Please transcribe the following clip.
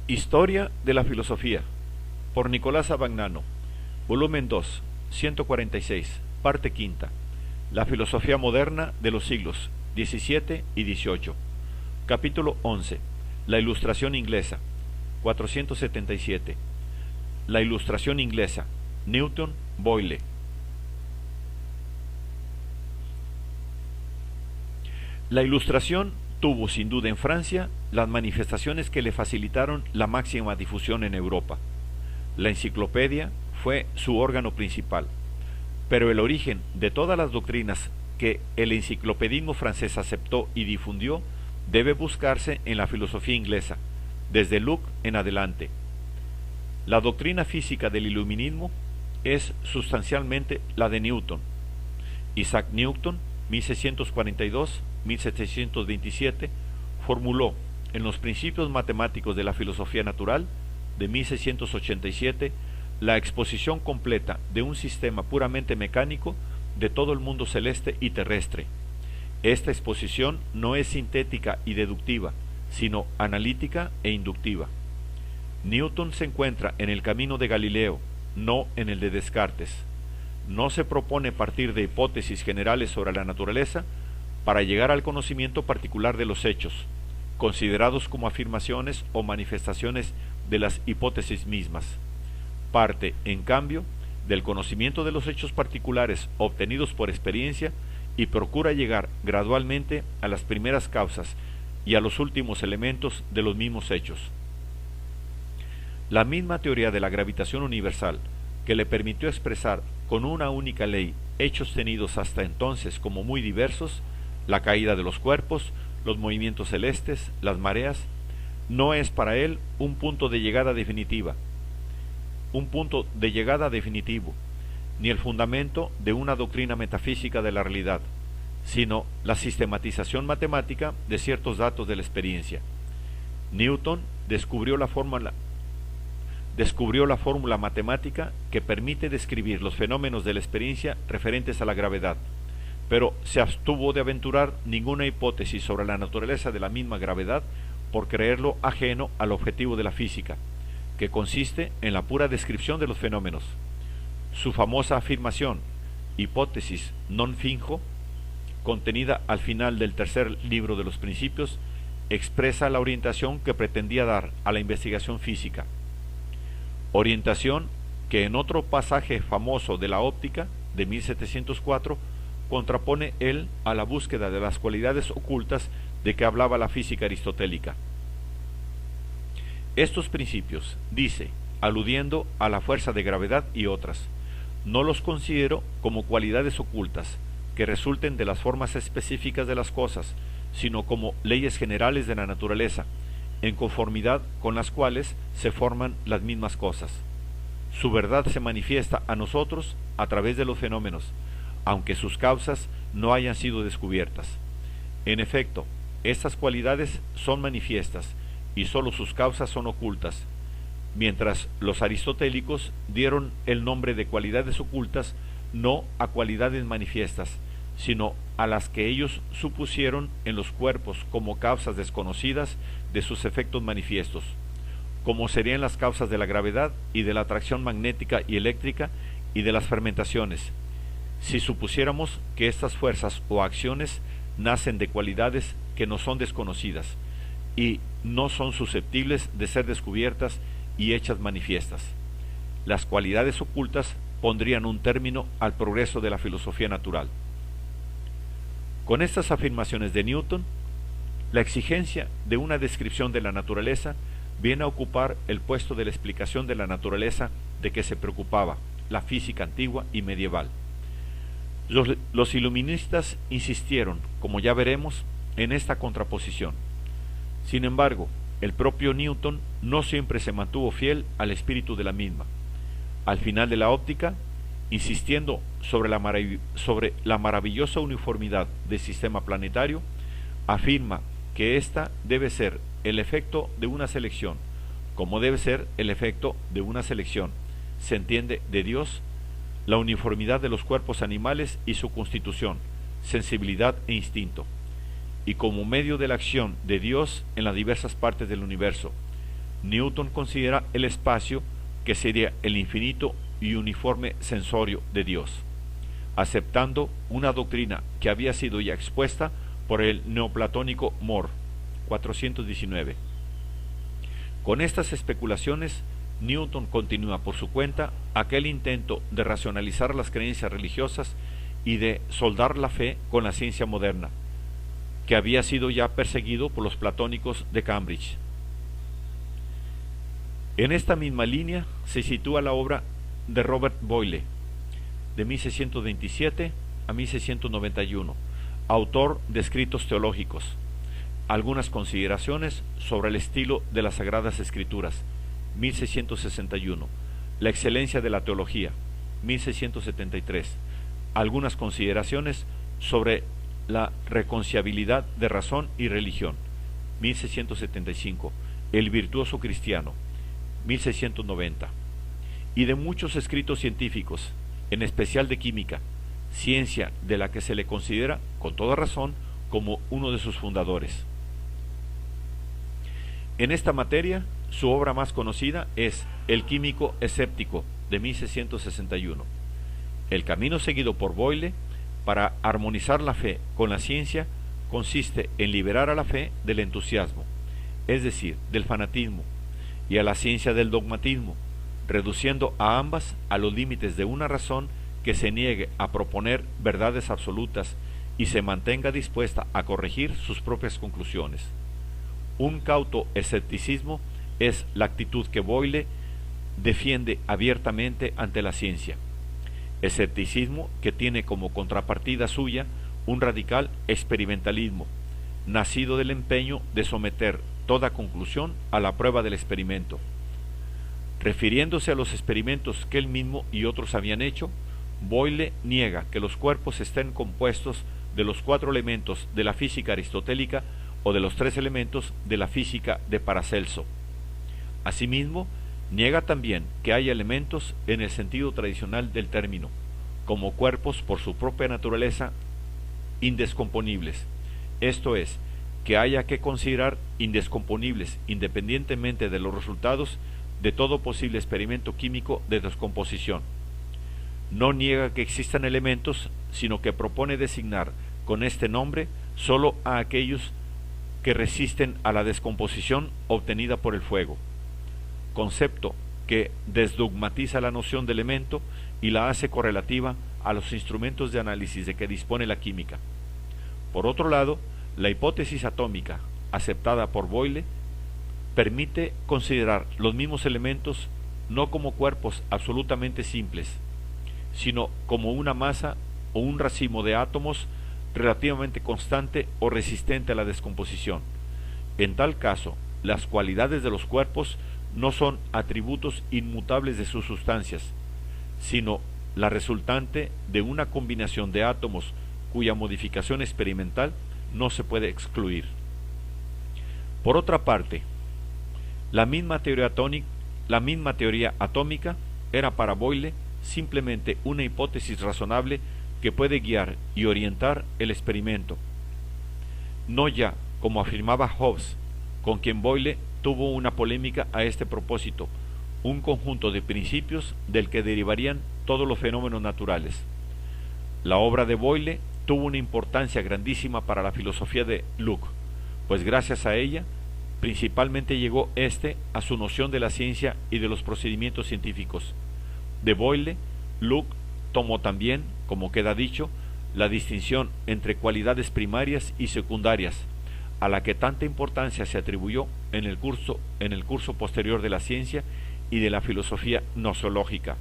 Historia de la filosofía, por Nicolás Abagnano, volumen 2, 146, parte quinta. La filosofía moderna de los siglos XVII y XVIII. Capítulo 11. La ilustración inglesa, 477. La ilustración inglesa, Newton, Boyle. La ilustración tuvo sin duda en Francia las manifestaciones que le facilitaron la máxima difusión en Europa. La enciclopedia fue su órgano principal, pero el origen de todas las doctrinas que el enciclopedismo francés aceptó y difundió debe buscarse en la filosofía inglesa, desde Locke en adelante. La doctrina física del iluminismo es sustancialmente la de Newton. Isaac Newton, 1642-1727, formuló en los principios matemáticos de la filosofía natural de 1687 la exposición completa de un sistema puramente mecánico de todo el mundo celeste y terrestre. Esta exposición no es sintética y deductiva, sino analítica e inductiva. Newton se encuentra en el camino de Galileo, no en el de Descartes. No se propone partir de hipótesis generales sobre la naturaleza para llegar al conocimiento particular de los hechos, considerados como afirmaciones o manifestaciones de las hipótesis mismas. Parte, en cambio, del conocimiento de los hechos particulares obtenidos por experiencia y procura llegar gradualmente a las primeras causas y a los últimos elementos de los mismos hechos. La misma teoría de la gravitación universal, que le permitió expresar con una única ley hechos tenidos hasta entonces como muy diversos, la caída de los cuerpos, los movimientos celestes, las mareas, no es para él un punto de llegada definitiva, ni el fundamento de una doctrina metafísica de la realidad, sino la sistematización matemática de ciertos datos de la experiencia. Newton descubrió la fórmula matemática que permite describir los fenómenos de la experiencia referentes a la gravedad, pero se abstuvo de aventurar ninguna hipótesis sobre la naturaleza de la misma gravedad por creerlo ajeno al objetivo de la física, que consiste en la pura descripción de los fenómenos. Su famosa afirmación, hipótesis non fingo, contenida al final del tercer libro de los Principios, expresa la orientación que pretendía dar a la investigación física. Orientación que en otro pasaje famoso de la óptica, de 1704, contrapone él a la búsqueda de las cualidades ocultas de que hablaba la física aristotélica. Estos principios, dice, aludiendo a la fuerza de gravedad y otras, no los considero como cualidades ocultas que resulten de las formas específicas de las cosas, sino como leyes generales de la naturaleza, en conformidad con las cuales se forman las mismas cosas. Su verdad se manifiesta a nosotros a través de los fenómenos, aunque sus causas no hayan sido descubiertas. En efecto, estas cualidades son manifiestas y sólo sus causas son ocultas, mientras los aristotélicos dieron el nombre de cualidades ocultas no a cualidades manifiestas, sino a las que ellos supusieron en los cuerpos como causas desconocidas de sus efectos manifiestos, como serían las causas de la gravedad y de la atracción magnética y eléctrica y de las fermentaciones, si supusiéramos que estas fuerzas o acciones nacen de cualidades que no son desconocidas y no son susceptibles de ser descubiertas y hechas manifiestas. Las cualidades ocultas pondrían un término al progreso de la filosofía natural. Con estas afirmaciones de Newton, la exigencia de una descripción de la naturaleza viene a ocupar el puesto de la explicación de la naturaleza de que se preocupaba la física antigua y medieval. Los iluministas insistieron, como ya veremos, en esta contraposición. Sin embargo, el propio Newton no siempre se mantuvo fiel al espíritu de la misma. Al final de la óptica, insistiendo sobre la maravillosa uniformidad del sistema planetario, afirma que ésta debe ser el efecto de una selección, como debe ser el efecto de una selección, se entiende, de Dios, la uniformidad de los cuerpos animales y su constitución, sensibilidad e instinto, y como medio de la acción de Dios en las diversas partes del universo, Newton considera el espacio que sería el infinito y uniforme sensorio de Dios, aceptando una doctrina que había sido ya expuesta por el neoplatónico More, 419. Con estas especulaciones, Newton continúa por su cuenta aquel intento de racionalizar las creencias religiosas y de soldar la fe con la ciencia moderna, que había sido ya perseguido por los platónicos de Cambridge. En esta misma línea se sitúa la obra de Robert Boyle, de 1627 a 1691, autor de escritos teológicos. Algunas consideraciones sobre el estilo de las Sagradas Escrituras, 1661. La excelencia de la teología, 1673. Algunas consideraciones sobre la reconciliabilidad de razón y religión, 1675. El virtuoso cristiano, 1690. Y de muchos escritos científicos, en especial de química, ciencia de la que se le considera, con toda razón, como uno de sus fundadores. En esta materia, su obra más conocida es El químico escéptico, de 1661. El camino seguido por Boyle para armonizar la fe con la ciencia consiste en liberar a la fe del entusiasmo, es decir, del fanatismo, y a la ciencia del dogmatismo, reduciendo a ambas a los límites de una razón que se niegue a proponer verdades absolutas y se mantenga dispuesta a corregir sus propias conclusiones. Un cauto escepticismo es la actitud que Boyle defiende abiertamente ante la ciencia, escepticismo que tiene como contrapartida suya un radical experimentalismo, nacido del empeño de someter toda conclusión a la prueba del experimento. Refiriéndose a los experimentos que él mismo y otros habían hecho, Boyle niega que los cuerpos estén compuestos de los 4 elementos de la física aristotélica o de los 3 elementos de la física de Paracelso. Asimismo, niega también que haya elementos en el sentido tradicional del término, como cuerpos por su propia naturaleza indescomponibles, esto es, que haya que considerar indescomponibles independientemente de los resultados de todo posible experimento químico de descomposición. No niega que existan elementos, sino que propone designar con este nombre sólo a aquellos que resisten a la descomposición obtenida por el fuego, concepto que desdogmatiza la noción de elemento y la hace correlativa a los instrumentos de análisis de que dispone la química. Por otro lado, la hipótesis atómica, aceptada por Boyle, permite considerar los mismos elementos no como cuerpos absolutamente simples, sino como una masa o un racimo de átomos relativamente constante o resistente a la descomposición. En tal caso, las cualidades de los cuerpos no son atributos inmutables de sus sustancias, sino la resultante de una combinación de átomos cuya modificación experimental no se puede excluir. Por otra parte, la misma teoría atómica era para Boyle simplemente una hipótesis razonable que puede guiar y orientar el experimento, no ya, como afirmaba Hobbes, con quien Boyle tuvo una polémica a este propósito, un conjunto de principios del que derivarían todos los fenómenos naturales. La obra de Boyle tuvo una importancia grandísima para la filosofía de Locke, pues gracias a ella principalmente llegó a su noción de la ciencia y de los procedimientos científicos. De Boyle, Locke tomó también, como queda dicho, la distinción entre cualidades primarias y secundarias, a la que tanta importancia se atribuyó en el curso posterior de la ciencia y de la filosofía gnoseológica.